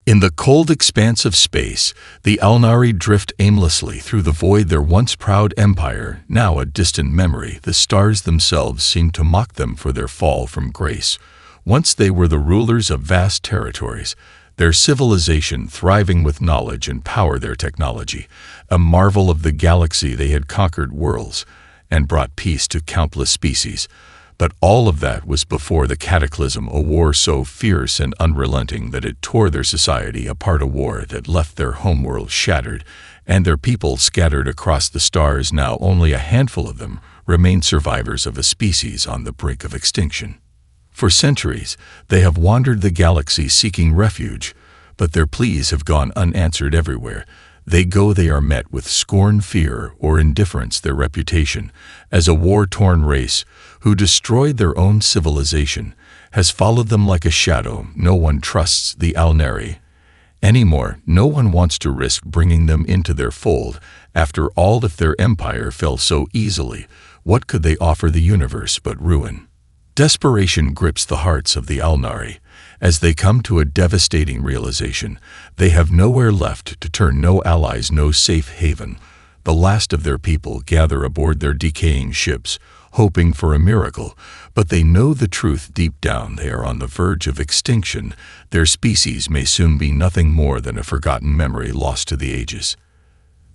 In the cold expanse of space, the Alnari drift aimlessly through the void, their once proud empire, now a distant memory. The stars themselves seem to mock them for their fall from grace. Once they were the rulers of vast territories, their civilization thriving with knowledge and power, their technology, a marvel of the galaxy. They had conquered worlds and brought peace to countless species. But all of that was before the cataclysm, a war so fierce and unrelenting that it tore their society apart, a war that left their homeworld shattered and their people scattered across the stars. Now only a handful of them remain survivors of a species on the brink of extinction. For centuries, they have wandered the galaxy seeking refuge, but their pleas have gone unanswered. Everywhere they go, they are met with scorn, fear, or indifference. Their reputation as a war-torn race who destroyed their own civilization has followed them like a shadow. No one trusts the Alnari anymore. No one wants to risk bringing them into their fold. After all, if their empire fell so easily, what could they offer the universe but ruin? Desperation grips the hearts of the Alnari as they come to a devastating realization. They have nowhere left to turn, no allies, no safe haven. The last of their people gather aboard their decaying ships, hoping for a miracle, but they know the truth deep down. They are on the verge of extinction. Their species may soon be nothing more than a forgotten memory lost to the ages.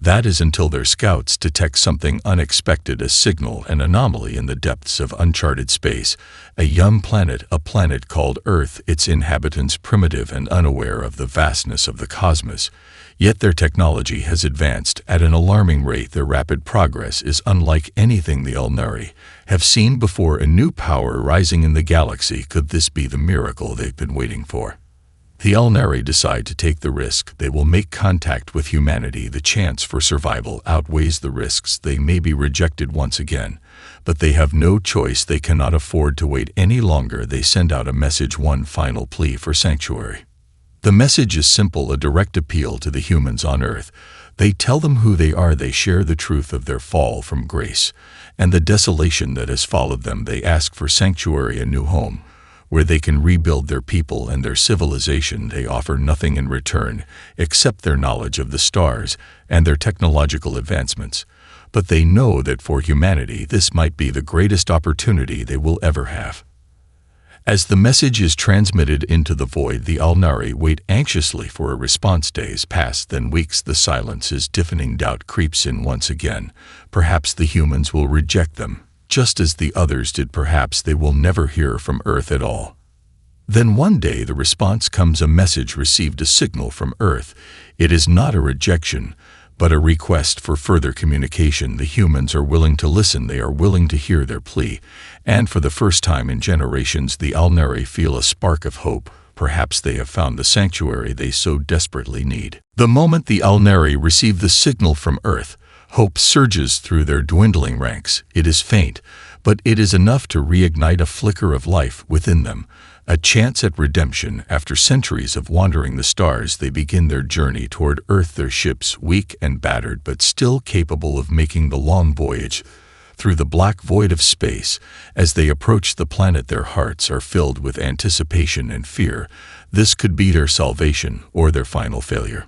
That is until their scouts detect something unexpected, a signal, an anomaly in the depths of uncharted space. A young planet, a planet called Earth, its inhabitants primitive and unaware of the vastness of the cosmos. Yet their technology has advanced at an alarming rate. Their rapid progress is unlike anything the Alnari have seen before. A new power rising in the galaxy. Could this be the miracle they've been waiting for? The Alnari decide to take the risk. They will make contact with humanity. The chance for survival outweighs the risks. They may be rejected once again, but they have no choice. They cannot afford to wait any longer. They send out a message, one final plea for sanctuary. The message is simple, a direct appeal to the humans on Earth. They tell them who they are. They share the truth of their fall from grace and the desolation that has followed them. They ask for sanctuary, a new home, where they can rebuild their people and their civilization. They offer nothing in return except their knowledge of the stars and their technological advancements. But they know that for humanity, this might be the greatest opportunity they will ever have. As the message is transmitted into the void, the Alnari wait anxiously for a response. Days pass, then weeks. The silence is deafening. Doubt creeps in once again. Perhaps the humans will reject them, just as the others did. Perhaps they will never hear from Earth at all. Then one day the response comes, a message received, a signal from Earth. It is not a rejection, but a request for further communication. The humans are willing to listen. They are willing to hear their plea. And for the first time in generations, the Alnari feel a spark of hope. Perhaps they have found the sanctuary they so desperately need. The moment the Alnari receive the signal from Earth, hope surges through their dwindling ranks. It is faint, but it is enough to reignite a flicker of life within them, a chance at redemption. After centuries of wandering the stars, they begin their journey toward Earth, their ships weak and battered but still capable of making the long voyage through the black void of space. As they approach the planet, their hearts are filled with anticipation and fear. This could be their salvation or their final failure.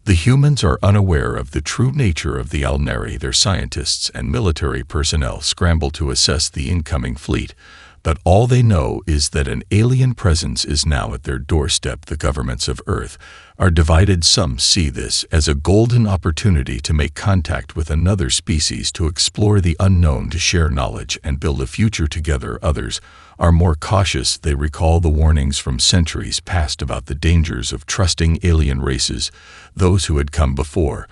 The humans are unaware of the true nature of the Alnari. Their scientists and military personnel scramble to assess the incoming fleet, but all they know is that an alien presence is now at their doorstep. The governments of Earth are divided. Some see this as a golden opportunity to make contact with another species, to explore the unknown, to share knowledge and build a future together. Others are more cautious. They recall the warnings from centuries past about the dangers of trusting alien races, those who had come before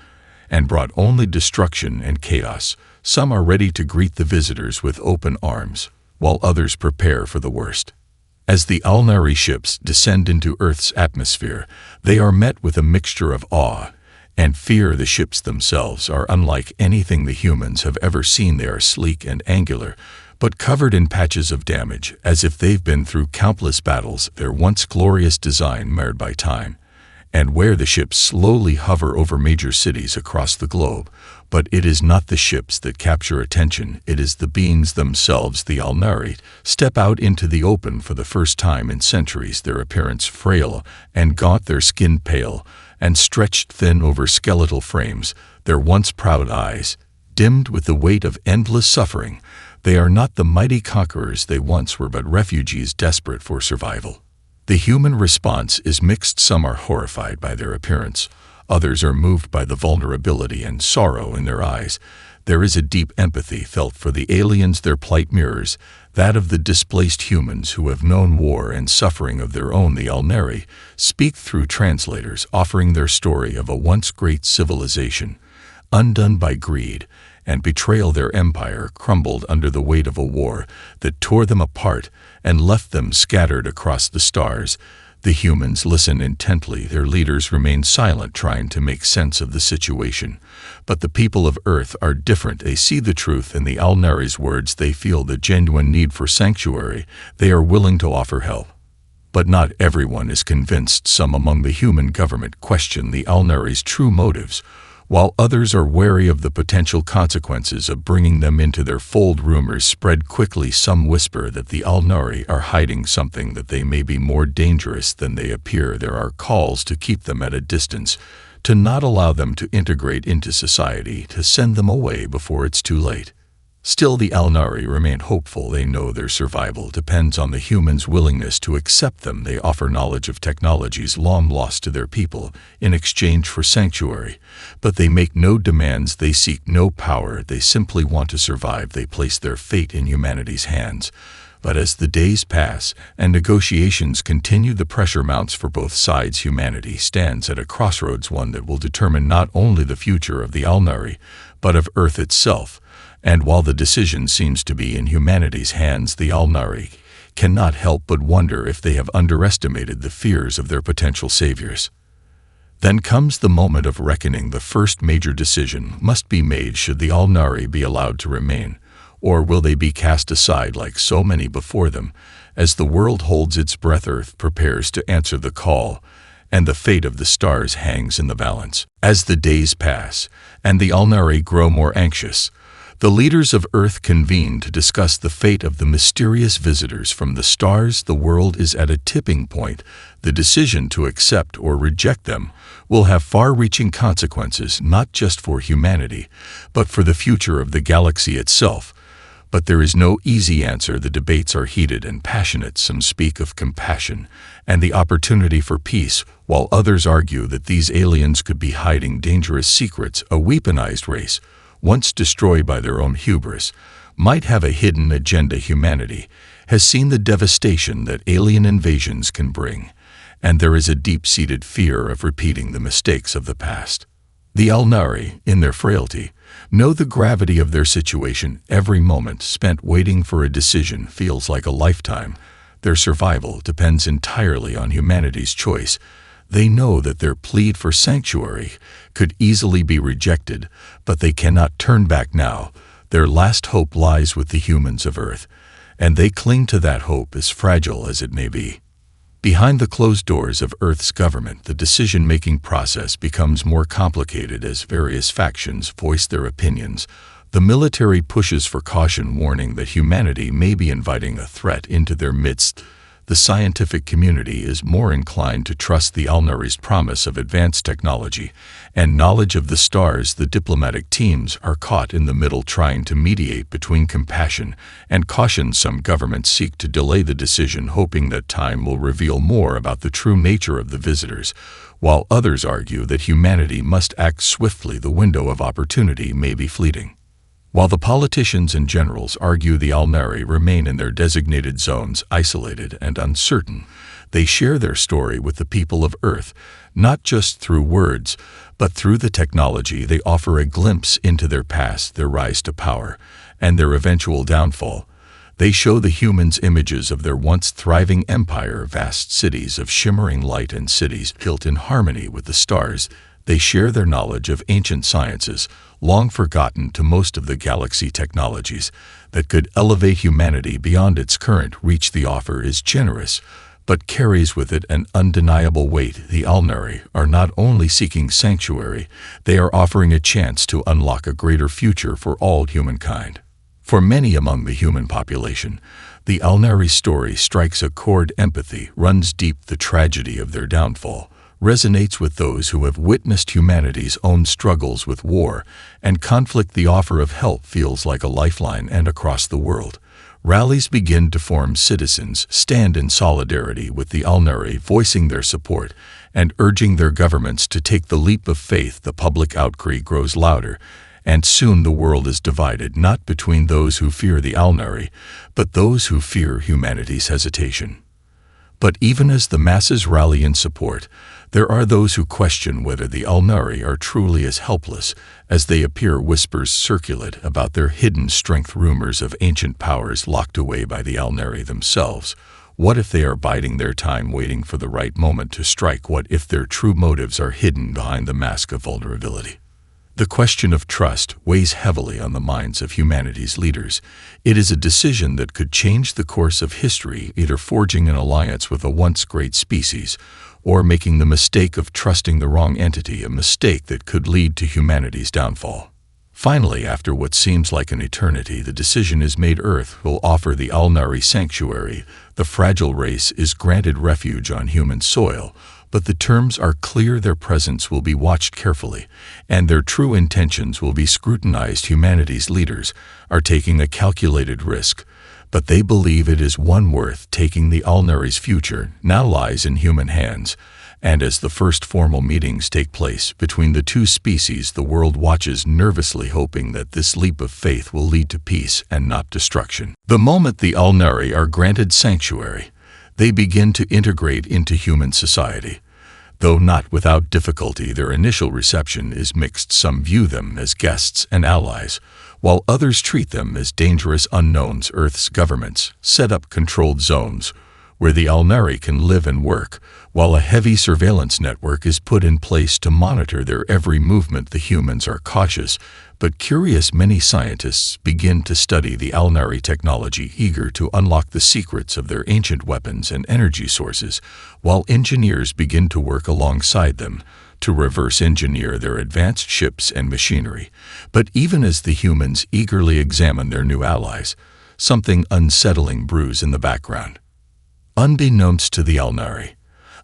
and brought only destruction and chaos. Some are ready to greet the visitors with open arms, while others prepare for the worst. As the Alnari ships descend into Earth's atmosphere, they are met with a mixture of awe and fear. The ships themselves are unlike anything the humans have ever seen. They are sleek and angular, but covered in patches of damage, as if they've been through countless battles, their once glorious design marred by time and where the ships slowly hover over major cities across the globe. But it is not the ships that capture attention, it is the beings themselves. The Alnari step out into the open for the first time in centuries, their appearance frail and gaunt, their skin pale and stretched thin over skeletal frames, their once proud eyes dimmed with the weight of endless suffering. They are not the mighty conquerors they once were, but refugees desperate for survival. The human response is mixed. Some are horrified by their appearance. Others are moved by the vulnerability and sorrow in their eyes. There is a deep empathy felt for the aliens. Their plight mirrors that of the displaced humans who have known war and suffering of their own. The Alnari speak through translators, offering their story of a once great civilization, undone by greed and betrayal. Their empire crumbled under the weight of a war that tore them apart and left them scattered across the stars. The humans listen intently. Their leaders remain silent, trying to make sense of the situation. But the people of Earth are different. They see the truth in the Alnari's words. They feel the genuine need for sanctuary. They are willing to offer help. But not everyone is convinced. Some among the human government question the Alnari's true motives, while others are wary of the potential consequences of bringing them into their fold. Rumors spread quickly. Some whisper that the Alnari are hiding something, that they may be more dangerous than they appear. There are calls to keep them at a distance, to not allow them to integrate into society, to send them away before it's too late. Still, the Alnari remain hopeful. They know their survival depends on the humans' willingness to accept them. They offer knowledge of technologies long lost to their people in exchange for sanctuary. But they make no demands. They seek no power. They simply want to survive. They place their fate in humanity's hands. But as the days pass and negotiations continue, the pressure mounts for both sides. Humanity stands at a crossroads, one that will determine not only the future of the Alnari, but of Earth itself. And while the decision seems to be in humanity's hands, the Alnari cannot help but wonder if they have underestimated the fears of their potential saviors. Then comes the moment of reckoning. The first major decision must be made. Should the Alnari be allowed to remain, or will they be cast aside like so many before them? As the world holds its breath, Earth prepares to answer the call, and the fate of the stars hangs in the balance. As the days pass and the Alnari grow more anxious, the leaders of Earth convene to discuss the fate of the mysterious visitors from the stars. The world is at a tipping point. The decision to accept or reject them will have far-reaching consequences, not just for humanity, but for the future of the galaxy itself. But there is no easy answer. The debates are heated and passionate. Some speak of compassion and the opportunity for peace, while others argue that these aliens could be hiding dangerous secrets. A weaponized race, once destroyed by their own hubris, might have a hidden agenda. Humanity has seen the devastation that alien invasions can bring, and there is a deep-seated fear of repeating the mistakes of the past. The Alnari, in their frailty, know the gravity of their situation. Every moment spent waiting for a decision feels like a lifetime. Their survival depends entirely on humanity's choice. They know that their plea for sanctuary could easily be rejected, but they cannot turn back now. Their last hope lies with the humans of Earth, and they cling to that hope, as fragile as it may be. Behind the closed doors of Earth's government, the decision-making process becomes more complicated as various factions voice their opinions. The military pushes for caution, warning that humanity may be inviting a threat into their midst. The scientific community is more inclined to trust the Alnari's promise of advanced technology and knowledge of the stars. The diplomatic teams are caught in the middle, trying to mediate between compassion and caution. Some governments seek to delay the decision, hoping that time will reveal more about the true nature of the visitors, while others argue that humanity must act swiftly. The window of opportunity may be fleeting. While the politicians and generals argue the Alnari remain in their designated zones, isolated and uncertain, they share their story with the people of Earth, not just through words, but through the technology. They offer a glimpse into their past, their rise to power, and their eventual downfall. They show the humans images of their once thriving empire, vast cities of shimmering light and cities built in harmony with the stars. They share their knowledge of ancient sciences, long forgotten to most of the galaxy, technologies that could elevate humanity beyond its current reach. The offer is generous, but carries with it an undeniable weight. The Alnari are not only seeking sanctuary, they are offering a chance to unlock a greater future for all humankind. For many among the human population, the Alnari story strikes a chord. Empathy runs deep. The tragedy of their downfall resonates with those who have witnessed humanity's own struggles with war and conflict. The offer of help feels like a lifeline, and across the world, rallies begin to form. Citizens stand in solidarity with the Alnari, voicing their support and urging their governments to take the leap of faith. The public outcry grows louder, and soon the world is divided, not between those who fear the Alnari, but those who fear humanity's hesitation. But even as the masses rally in support, there are those who question whether the Alnari are truly as helpless as they appear. Whispers circulate about their hidden strength, rumors of ancient powers locked away by the Alnari themselves. What if they are biding their time, waiting for the right moment to strike? What if their true motives are hidden behind the mask of vulnerability? The question of trust weighs heavily on the minds of humanity's leaders. It is a decision that could change the course of history, either forging an alliance with a once great species or making the mistake of trusting the wrong entity, a mistake that could lead to humanity's downfall. Finally, after what seems like an eternity, the decision is made. Earth will offer the Alnari sanctuary. The fragile race is granted refuge on human soil, but the terms are clear. Their presence will be watched carefully, and their true intentions will be scrutinized. Humanity's leaders are taking a calculated risk, but they believe it is one worth taking. The Alnari's future now lies in human hands, and as the first formal meetings take place between the two species, the world watches nervously, hoping that this leap of faith will lead to peace and not destruction. The moment the Alnari are granted sanctuary, they begin to integrate into human society. Though not without difficulty, their initial reception is mixed. Some view them as guests and allies, while others treat them as dangerous unknowns. Earth's governments set up controlled zones where the Alnari can live and work, while a heavy surveillance network is put in place to monitor their every movement. The humans are cautious but curious. Many scientists begin to study the Alnari technology, eager to unlock the secrets of their ancient weapons and energy sources, while engineers begin to work alongside them to reverse engineer their advanced ships and machinery. But even as the humans eagerly examine their new allies, something unsettling brews in the background. Unbeknownst to the Alnari,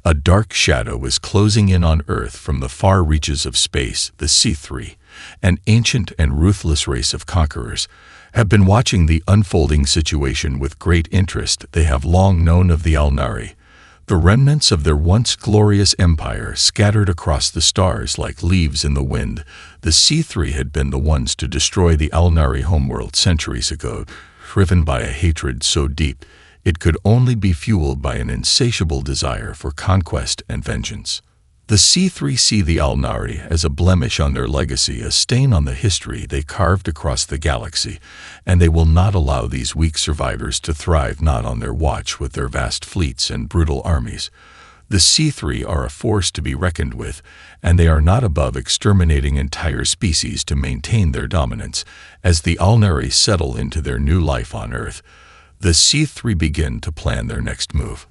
a dark shadow is closing in on Earth from the far reaches of space. The C3, an ancient and ruthless race of conquerors, have been watching the unfolding situation with great interest. They have long known of the Alnari, the remnants of their once glorious empire scattered across the stars like leaves in the wind. The C3 had been the ones to destroy the Alnari homeworld centuries ago, driven by a hatred so deep it could only be fueled by an insatiable desire for conquest and vengeance. The C3 see the Alnari as a blemish on their legacy, a stain on the history they carved across the galaxy, and they will not allow these weak survivors to thrive. Not on their watch. With their vast fleets and brutal armies, the C3 are a force to be reckoned with, and they are not above exterminating entire species to maintain their dominance. As the Alnari settle into their new life on Earth, the C3 begin to plan their next move.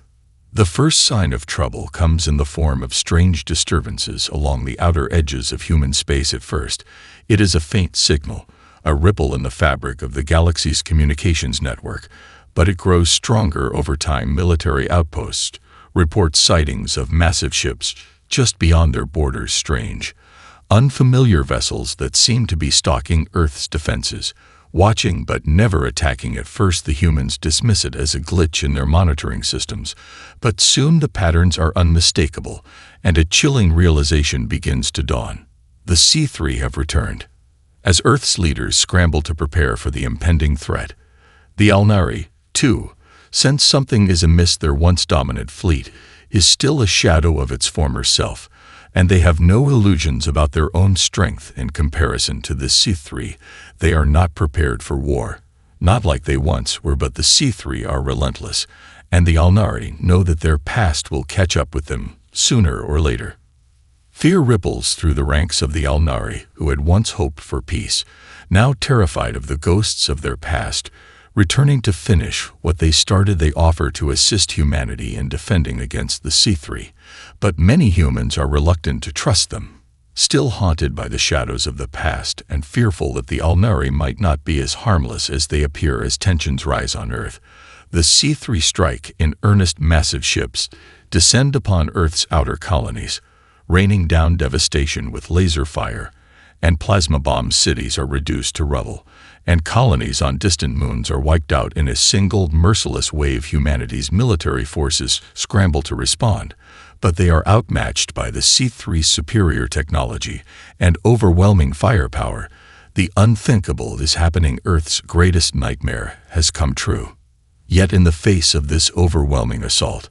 The first sign of trouble comes in the form of strange disturbances along the outer edges of human space. At first, it is a faint signal, a ripple in the fabric of the galaxy's communications network, but it grows stronger over time. Military outposts report sightings of massive ships just beyond their borders. Strange, unfamiliar vessels that seem to be stalking Earth's defenses, watching but never attacking. At first, the humans dismiss it as a glitch in their monitoring systems, but soon the patterns are unmistakable, and a chilling realization begins to dawn. The C3 have returned. As Earth's leaders scramble to prepare for the impending threat, the Alnari, too, sense something is amiss. Their once dominant fleet is still a shadow of its former self, and they have no illusions about their own strength in comparison to the C3. They are not prepared for war, not like they once were, but the C3 are relentless, and the Alnari know that their past will catch up with them sooner or later. Fear ripples through the ranks of the Alnari, who had once hoped for peace, now terrified of the ghosts of their past, Returning to finish what they started, they offer to assist humanity in defending against the C3, but many humans are reluctant to trust them, still haunted by the shadows of the past and fearful that the Alnari might not be as harmless as they appear. As tensions rise on Earth, the C3 strike in earnest. Massive ships descend upon Earth's outer colonies, raining down devastation with laser fire and plasma bombs. Cities are reduced to rubble, and colonies on distant moons are wiped out in a single merciless wave. Humanity's military forces scramble to respond, but they are outmatched by the C3's superior technology and overwhelming firepower. The unthinkable is happening. Earth's greatest nightmare has come true. Yet in the face of this overwhelming assault,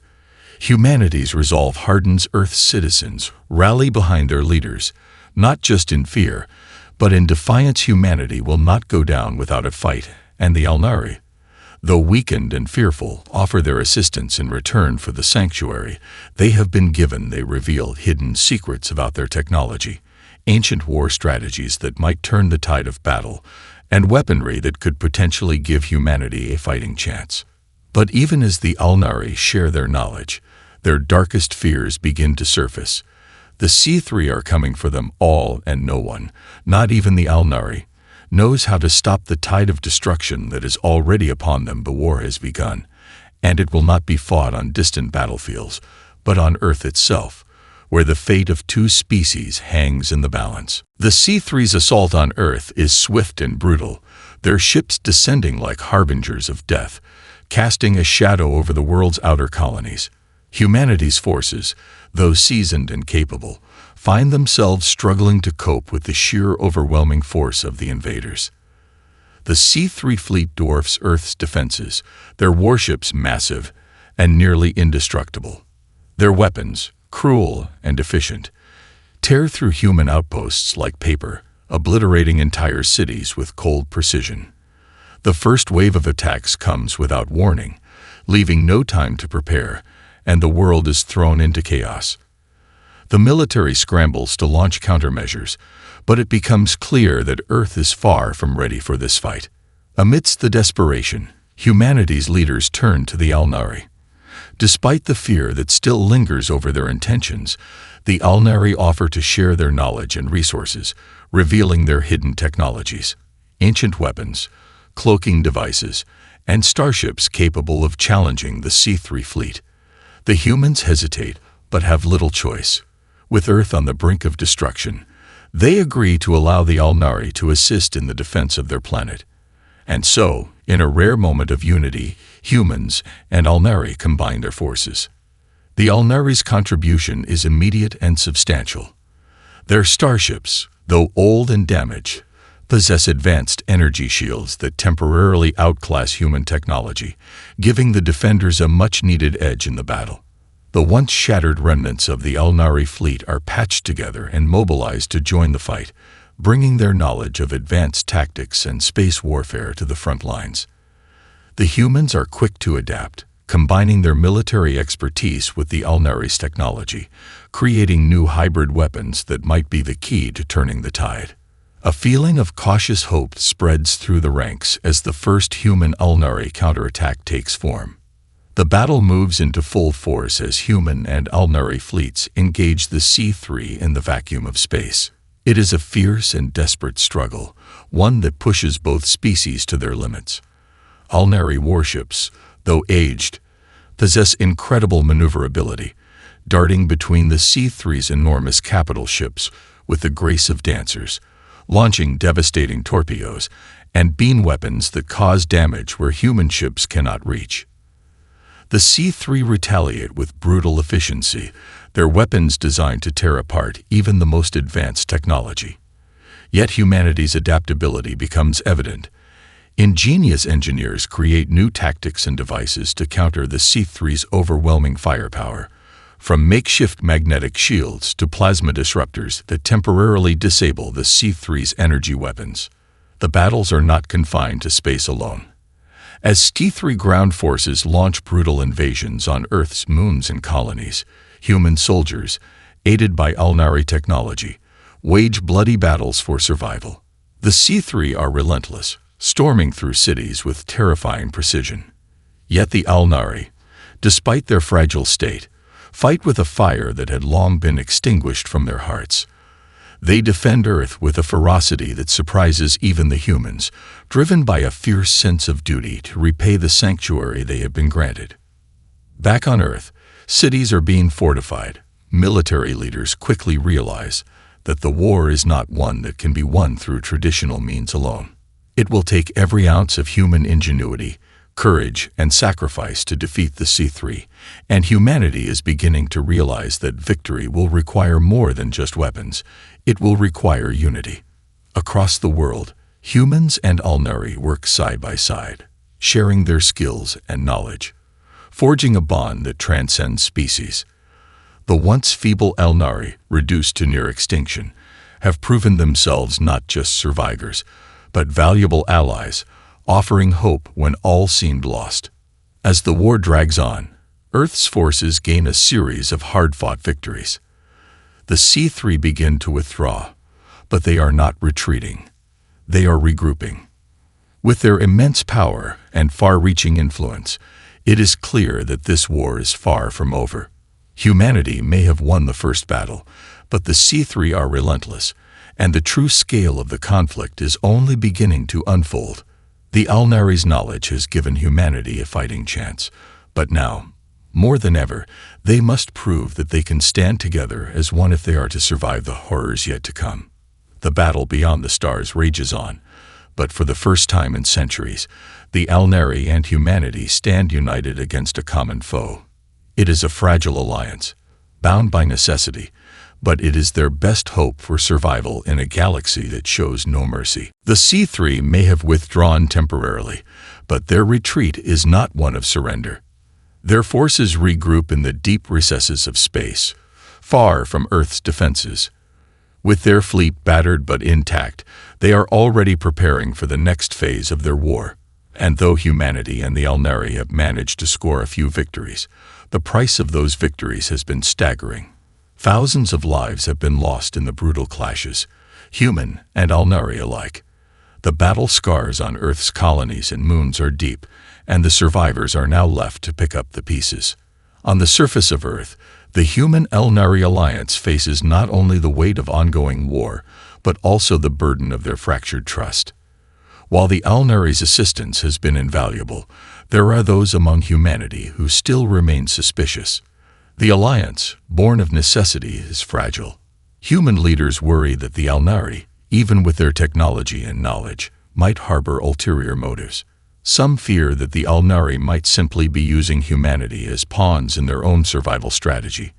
humanity's resolve hardens. Earth's citizens rally behind their leaders, not just in fear, but in defiance. Humanity will not go down without a fight, and the Alnari, though weakened and fearful, offer their assistance in return for the sanctuary they have been given. They reveal hidden secrets about their technology, ancient war strategies that might turn the tide of battle, and weaponry that could potentially give humanity a fighting chance. But even as the Alnari share their knowledge, their darkest fears begin to surface. The C3 are coming for them all, and no one, not even the Alnari, knows how to stop the tide of destruction that is already upon them. The war has begun, and it will not be fought on distant battlefields, but on Earth itself, where the fate of two species hangs in the balance. The C3's assault on Earth is swift and brutal, their ships descending like harbingers of death, casting a shadow over the world's outer colonies. Humanity's forces, though seasoned and capable, find themselves struggling to cope with the sheer overwhelming force of the invaders. The C3 fleet dwarfs Earth's defenses, their warships massive and nearly indestructible. Their weapons, cruel and efficient, tear through human outposts like paper, obliterating entire cities with cold precision. The first wave of attacks comes without warning, leaving no time to prepare, and the world is thrown into chaos. The military scrambles to launch countermeasures, but it becomes clear that Earth is far from ready for this fight. Amidst the desperation, humanity's leaders turn to the Alnari. Despite the fear that still lingers over their intentions, the Alnari offer to share their knowledge and resources, revealing their hidden technologies, ancient weapons, cloaking devices, and starships capable of challenging the C3 fleet. The humans hesitate, but have little choice. With Earth on the brink of destruction, they agree to allow the Alnari to assist in the defense of their planet. And so, in a rare moment of unity, humans and Alnari combine their forces. The Alnari's contribution is immediate and substantial. Their starships, though old and damaged, possess advanced energy shields that temporarily outclass human technology, giving the defenders a much-needed edge in the battle. The once shattered remnants of the Alnari fleet are patched together and mobilized to join the fight, bringing their knowledge of advanced tactics and space warfare to the front lines. The humans are quick to adapt, combining their military expertise with the Alnari's technology, creating new hybrid weapons that might be the key to turning the tide. A feeling of cautious hope spreads through the ranks as the first human Alnari counterattack takes form. The battle moves into full force as human and Alnari fleets engage the C3 in the vacuum of space. It is a fierce and desperate struggle, one that pushes both species to their limits. Alnari warships, though aged, possess incredible maneuverability, darting between the C3's enormous capital ships with the grace of dancers, launching devastating torpedoes and beam weapons that cause damage where human ships cannot reach. The C3 retaliate with brutal efficiency, their weapons designed to tear apart even the most advanced technology. Yet humanity's adaptability becomes evident. Ingenious engineers create new tactics and devices to counter the C3's overwhelming firepower, from makeshift magnetic shields to plasma disruptors that temporarily disable the C3's energy weapons. The battles are not confined to space alone. As C3 ground forces launch brutal invasions on Earth's moons and colonies, human soldiers, aided by Alnari technology, wage bloody battles for survival. The C3 are relentless, storming through cities with terrifying precision. Yet the Alnari, despite their fragile state, fight with a fire that had long been extinguished from their hearts. They defend Earth with a ferocity that surprises even the humans, driven by a fierce sense of duty to repay the sanctuary they have been granted. Back on Earth, cities are being fortified. Military leaders quickly realize that the war is not one that can be won through traditional means alone. It will take every ounce of human ingenuity, courage, and sacrifice to defeat the C3, and humanity is beginning to realize that victory will require more than just weapons. It will require unity. Across the world, humans and Alnari work side by side, sharing their skills and knowledge, forging a bond that transcends species. The once feeble Alnari, reduced to near extinction, have proven themselves not just survivors, but valuable allies, offering hope when all seemed lost. As the war drags on, Earth's forces gain a series of hard-fought victories. The C3 begin to withdraw, but they are not retreating. They are regrouping. With their immense power and far-reaching influence, it is clear that this war is far from over. Humanity may have won the first battle, but the C3 are relentless, and the true scale of the conflict is only beginning to unfold. The Alnari's knowledge has given humanity a fighting chance, but now, more than ever, they must prove that they can stand together as one if they are to survive the horrors yet to come. The battle beyond the stars rages on, but for the first time in centuries, the Alnari and humanity stand united against a common foe. It is a fragile alliance, bound by necessity, but it is their best hope for survival in a galaxy that shows no mercy. The C3 may have withdrawn temporarily, but their retreat is not one of surrender. Their forces regroup in the deep recesses of space, far from Earth's defenses. With their fleet battered but intact, they are already preparing for the next phase of their war. And though humanity and the Alnari have managed to score a few victories, the price of those victories has been staggering. Thousands of lives have been lost in the brutal clashes, human and Alnari alike. The battle scars on Earth's colonies and moons are deep, and the survivors are now left to pick up the pieces. On the surface of Earth, the human-Alnari alliance faces not only the weight of ongoing war, but also the burden of their fractured trust. While the Alnari's assistance has been invaluable, there are those among humanity who still remain suspicious. The alliance, born of necessity, is fragile. Human leaders worry that the Alnari, even with their technology and knowledge, might harbor ulterior motives. Some fear that the Alnari might simply be using humanity as pawns in their own survival strategy,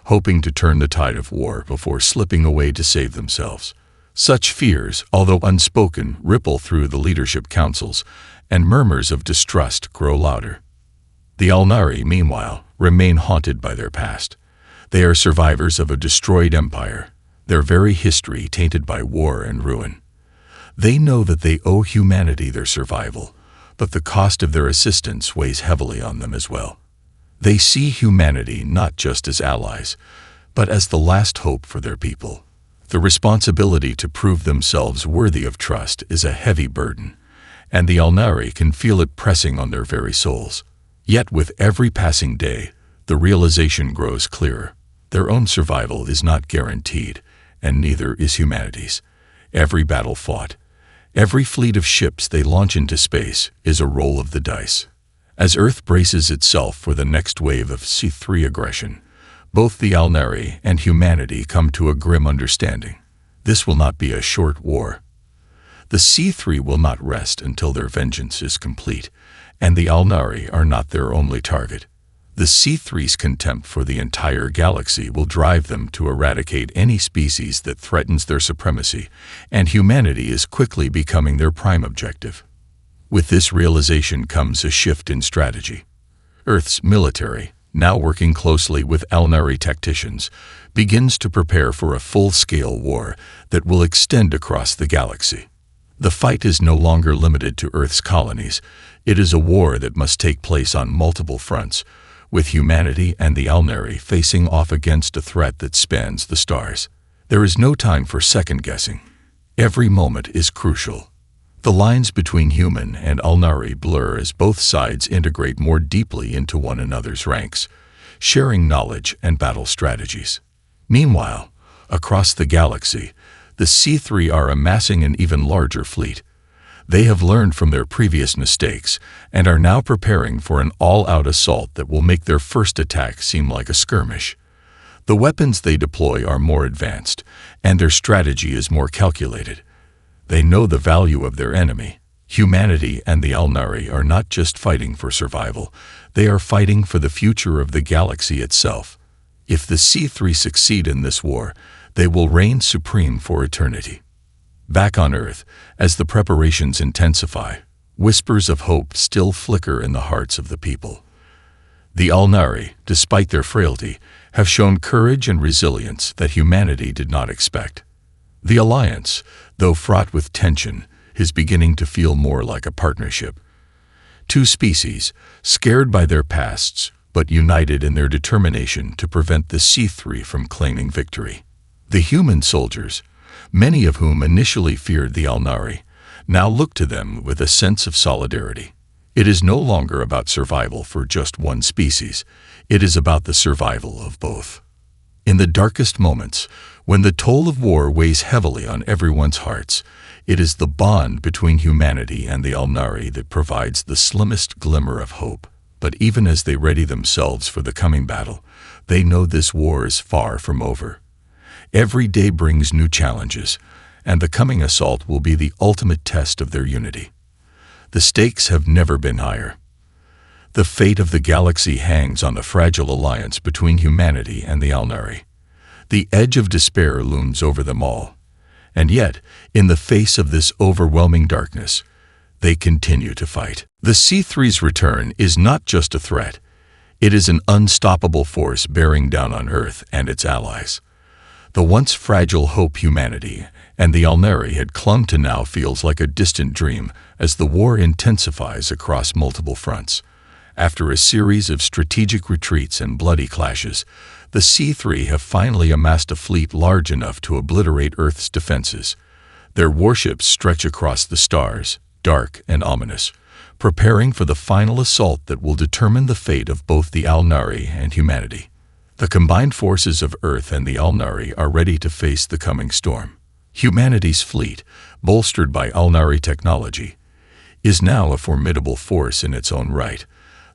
hoping to turn the tide of war before slipping away to save themselves. Such fears, although unspoken, ripple through the leadership councils, and murmurs of distrust grow louder. The Alnari, meanwhile, remain haunted by their past. They are survivors of a destroyed empire, their very history tainted by war and ruin. They know that they owe humanity their survival, but the cost of their assistance weighs heavily on them as well. They see humanity not just as allies, but as the last hope for their people. The responsibility to prove themselves worthy of trust is a heavy burden, and the Alnari can feel it pressing on their very souls. Yet with every passing day, the realization grows clearer. Their own survival is not guaranteed, and neither is humanity's. Every battle fought, every fleet of ships they launch into space is a roll of the dice. As Earth braces itself for the next wave of C3 aggression, both the Alnari and humanity come to a grim understanding. This will not be a short war. The C3 will not rest until their vengeance is complete, and the Alnari are not their only target. The C3's contempt for the entire galaxy will drive them to eradicate any species that threatens their supremacy, and humanity is quickly becoming their prime objective. With this realization comes a shift in strategy. Earth's military, now working closely with Alnari tacticians, begins to prepare for a full-scale war that will extend across the galaxy. The fight is no longer limited to Earth's colonies. It is a war that must take place on multiple fronts, with humanity and the Alnari facing off against a threat that spans the stars. There is no time for second-guessing. Every moment is crucial. The lines between human and Alnari blur as both sides integrate more deeply into one another's ranks, sharing knowledge and battle strategies. Meanwhile, across the galaxy, the C3 are amassing an even larger fleet. They have learned from their previous mistakes and are now preparing for an all-out assault that will make their first attack seem like a skirmish. The weapons they deploy are more advanced, and their strategy is more calculated. They know the value of their enemy. Humanity and the Alnari are not just fighting for survival, they are fighting for the future of the galaxy itself. If the C3 succeed in this war, they will reign supreme for eternity. Back on Earth, as the preparations intensify, whispers of hope still flicker in the hearts of the people. The Alnari, despite their frailty, have shown courage and resilience that humanity did not expect. The alliance, though fraught with tension, is beginning to feel more like a partnership. Two species, scared by their pasts, but united in their determination to prevent the C3 from claiming victory. The human soldiers, many of whom initially feared the Alnari, now look to them with a sense of solidarity. It is no longer about survival for just one species, it is about the survival of both. In the darkest moments, when the toll of war weighs heavily on everyone's hearts, it is the bond between humanity and the Alnari that provides the slimmest glimmer of hope. But even as they ready themselves for the coming battle, they know this war is far from over. Every day brings new challenges, and the coming assault will be the ultimate test of their unity. The stakes have never been higher. The fate of the galaxy hangs on the fragile alliance between humanity and the Alnari. The edge of despair looms over them all. And yet, in the face of this overwhelming darkness, they continue to fight. The C3's return is not just a threat. It is an unstoppable force bearing down on Earth and its allies. The once fragile hope humanity and the Alnari had clung to now feels like a distant dream as the war intensifies across multiple fronts. After a series of strategic retreats and bloody clashes, the C3 have finally amassed a fleet large enough to obliterate Earth's defenses. Their warships stretch across the stars, dark and ominous, preparing for the final assault that will determine the fate of both the Alnari and humanity. The combined forces of Earth and the Alnari are ready to face the coming storm. Humanity's fleet, bolstered by Alnari technology, is now a formidable force in its own right,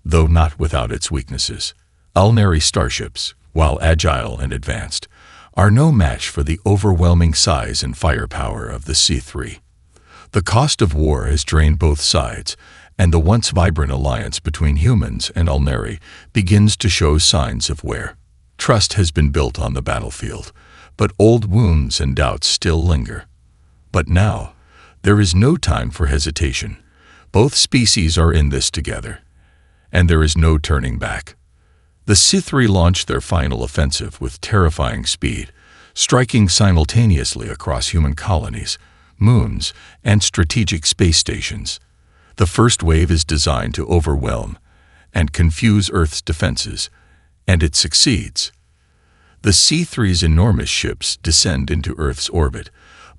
though not without its weaknesses. Alnari starships, while agile and advanced, are no match for the overwhelming size and firepower of the C3. The cost of war has drained both sides, and the once vibrant alliance between humans and Alnari begins to show signs of wear. Trust has been built on the battlefield, but old wounds and doubts still linger. But now, there is no time for hesitation. Both species are in this together, and there is no turning back. The C3 launched their final offensive with terrifying speed, striking simultaneously across human colonies, moons, and strategic space stations. The first wave is designed to overwhelm and confuse Earth's defenses, and it succeeds. The C3's enormous ships descend into Earth's orbit,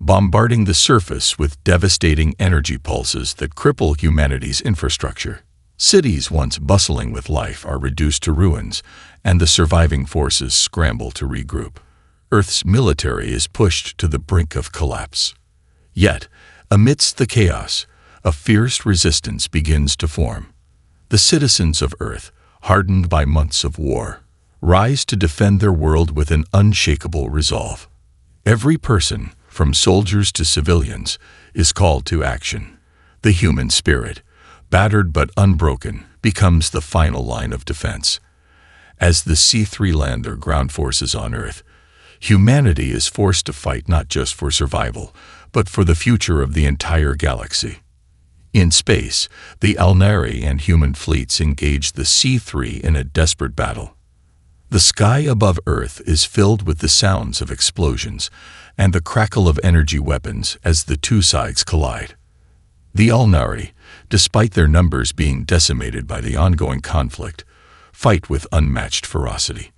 bombarding the surface with devastating energy pulses that cripple humanity's infrastructure. Cities once bustling with life are reduced to ruins, and the surviving forces scramble to regroup. Earth's military is pushed to the brink of collapse. Yet, amidst the chaos, a fierce resistance begins to form. The citizens of Earth, hardened by months of war, rise to defend their world with an unshakable resolve. Every person, from soldiers to civilians, is called to action. The human spirit, battered but unbroken, becomes the final line of defense. As the C3 land their ground forces on Earth, humanity is forced to fight not just for survival, but for the future of the entire galaxy. In space, the Alnari and human fleets engage the C3 in a desperate battle. The sky above Earth is filled with the sounds of explosions and the crackle of energy weapons as the two sides collide. The Alnari, despite their numbers being decimated by the ongoing conflict, fight with unmatched ferocity.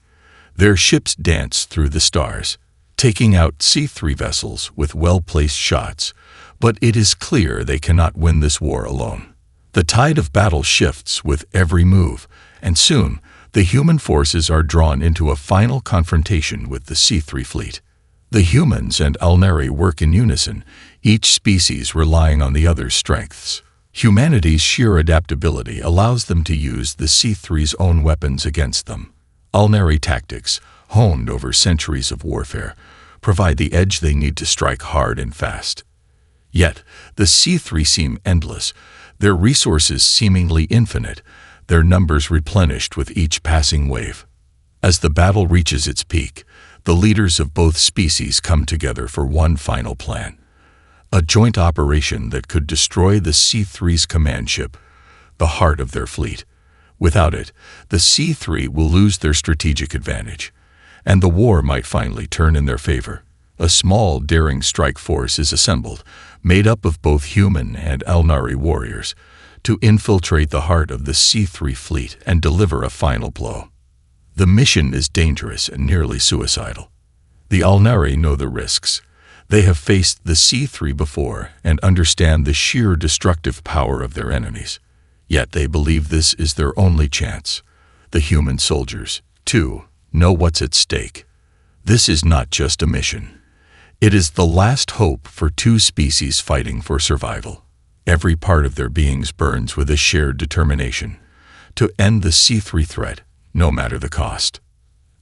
Their ships dance through the stars, taking out C3 vessels with well-placed shots, But it is clear they cannot win this war alone. The tide of battle shifts with every move, and soon the human forces are drawn into a final confrontation with the C3 fleet. The humans and Alnari work in unison, each species relying on the other's strengths. Humanity's sheer adaptability allows them to use the C3's own weapons against them. Alnari tactics, honed over centuries of warfare, provide the edge they need to strike hard and fast. Yet, the C3 seem endless, their resources seemingly infinite, their numbers replenished with each passing wave. As the battle reaches its peak, the leaders of both species come together for one final plan. A joint operation that could destroy the C3's command ship, the heart of their fleet. Without it, the C3 will lose their strategic advantage, and the war might finally turn in their favor. A small, daring strike force is assembled, made up of both human and Alnari warriors, to infiltrate the heart of the C3 fleet and deliver a final blow. The mission is dangerous and nearly suicidal. The Alnari know the risks. They have faced the C3 before and understand the sheer destructive power of their enemies. Yet they believe this is their only chance. The human soldiers, too, know what's at stake. This is not just a mission. It is the last hope for two species fighting for survival. Every part of their beings burns with a shared determination to end the C3 threat, no matter the cost.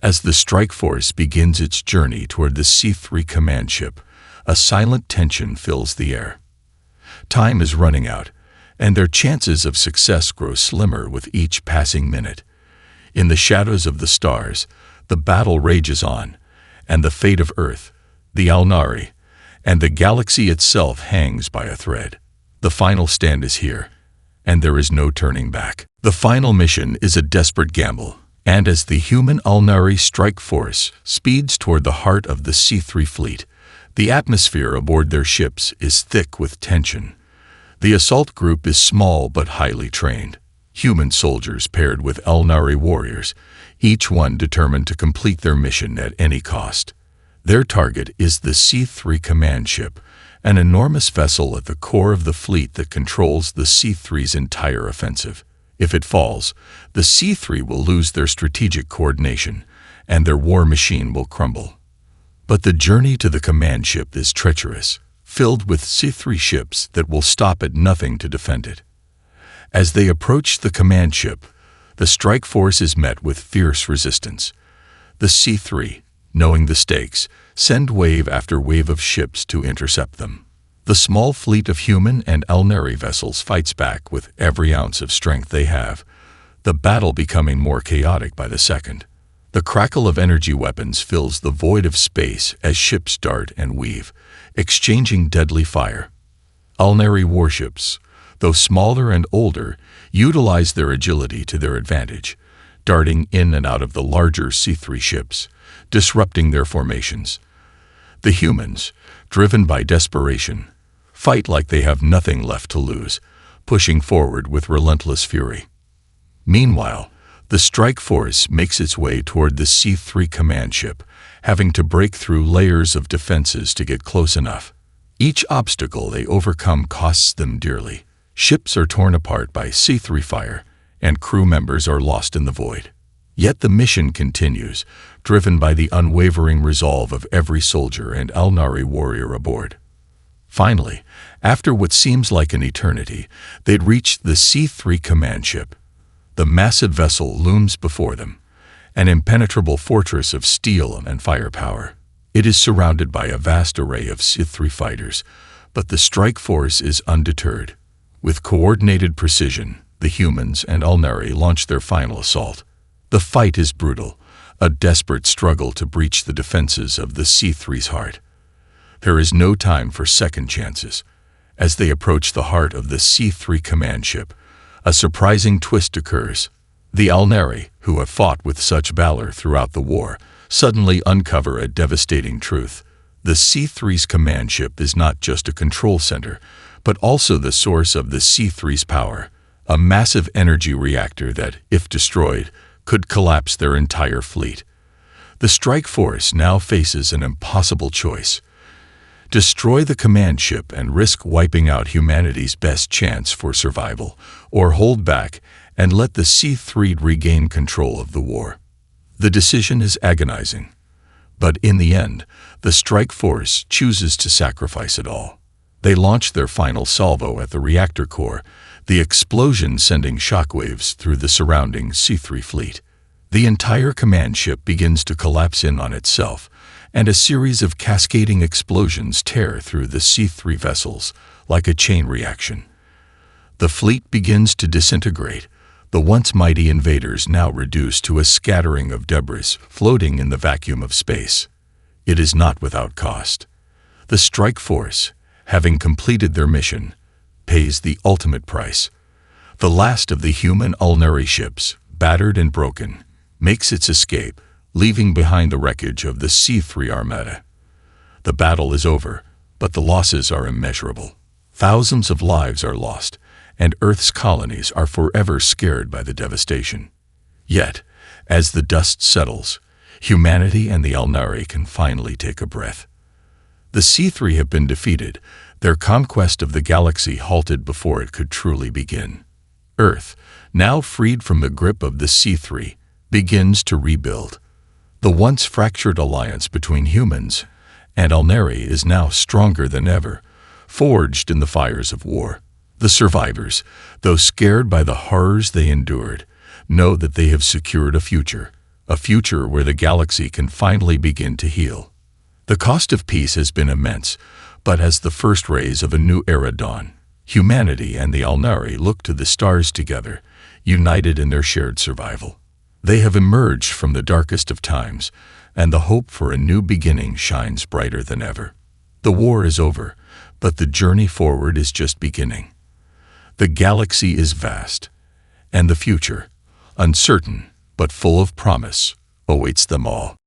As the strike force begins its journey toward the C3 command ship, a silent tension fills the air. Time is running out, and their chances of success grow slimmer with each passing minute. In the shadows of the stars, the battle rages on, and the fate of Earth, the Alnari, and the galaxy itself hangs by a thread. The final stand is here, and there is no turning back. The final mission is a desperate gamble, and as the human Alnari strike force speeds toward the heart of the C3 fleet, the atmosphere aboard their ships is thick with tension. The assault group is small but highly trained. Human soldiers paired with Alnari warriors, each one determined to complete their mission at any cost. Their target is the C3 command ship, an enormous vessel at the core of the fleet that controls the C3's entire offensive. If it falls, the C3 will lose their strategic coordination, and their war machine will crumble. But the journey to the command ship is treacherous, filled with C3 ships that will stop at nothing to defend it. As they approach the command ship, the strike force is met with fierce resistance. The C3, knowing the stakes, send wave after wave of ships to intercept them. The small fleet of human and Alnari vessels fights back with every ounce of strength they have, the battle becoming more chaotic by the second. The crackle of energy weapons fills the void of space as ships dart and weave, exchanging deadly fire. Alnari warships, though smaller and older, utilize their agility to their advantage, darting in and out of the larger C3 ships, disrupting their formations. The humans, driven by desperation, fight like they have nothing left to lose, pushing forward with relentless fury. Meanwhile, the strike force makes its way toward the C3 command ship, having to break through layers of defenses to get close enough. Each obstacle they overcome costs them dearly. Ships are torn apart by C3 fire, and crew members are lost in the void. Yet the mission continues, driven by the unwavering resolve of every soldier and Alnari warrior aboard. Finally, after what seems like an eternity, they'd reached the C3 command ship. The massive vessel looms before them, an impenetrable fortress of steel and firepower. It is surrounded by a vast array of C3 fighters, but the strike force is undeterred. With coordinated precision, the humans and Alnari launch their final assault. The fight is brutal, a desperate struggle to breach the defenses of the C3's heart. There is no time for second chances. As they approach the heart of the C3 command ship, a surprising twist occurs. The Alnari, who have fought with such valor throughout the war, suddenly uncover a devastating truth. The C3's command ship is not just a control center, but also the source of the C3's power, a massive energy reactor that, if destroyed, could collapse their entire fleet. The strike force now faces an impossible choice: Destroy the command ship and risk wiping out humanity's best chance for survival, or hold back and let the C3 regain control of the war. The decision is agonizing, but in the end, the strike force chooses to sacrifice it all. They launch their final salvo at the reactor core, the explosion sending shockwaves through the surrounding C3 fleet. The entire command ship begins to collapse in on itself, and a series of cascading explosions tear through the C3 vessels like a chain reaction. The fleet begins to disintegrate, the once mighty invaders now reduced to a scattering of debris floating in the vacuum of space. It is not without cost. The strike force, having completed their mission, pays the ultimate price. The last of the human Ulnari ships, battered and broken, makes its escape, leaving behind the wreckage of the C3 Armada. The battle is over, but the losses are immeasurable. Thousands of lives are lost, and Earth's colonies are forever scared by the devastation. Yet, as the dust settles, humanity and the Ulnari can finally take a breath. The C3 have been defeated, their conquest of the galaxy halted before it could truly begin. Earth, now freed from the grip of the C3, begins to rebuild. The once fractured alliance between humans and Ulnari is now stronger than ever, forged in the fires of war. The survivors, though scared by the horrors they endured, know that they have secured a future where the galaxy can finally begin to heal. The cost of peace has been immense, but as the first rays of a new era dawn, humanity and the Ulnari look to the stars together, united in their shared survival. They have emerged from the darkest of times, and the hope for a new beginning shines brighter than ever. The war is over, but the journey forward is just beginning. The galaxy is vast, and the future, uncertain but full of promise, awaits them all.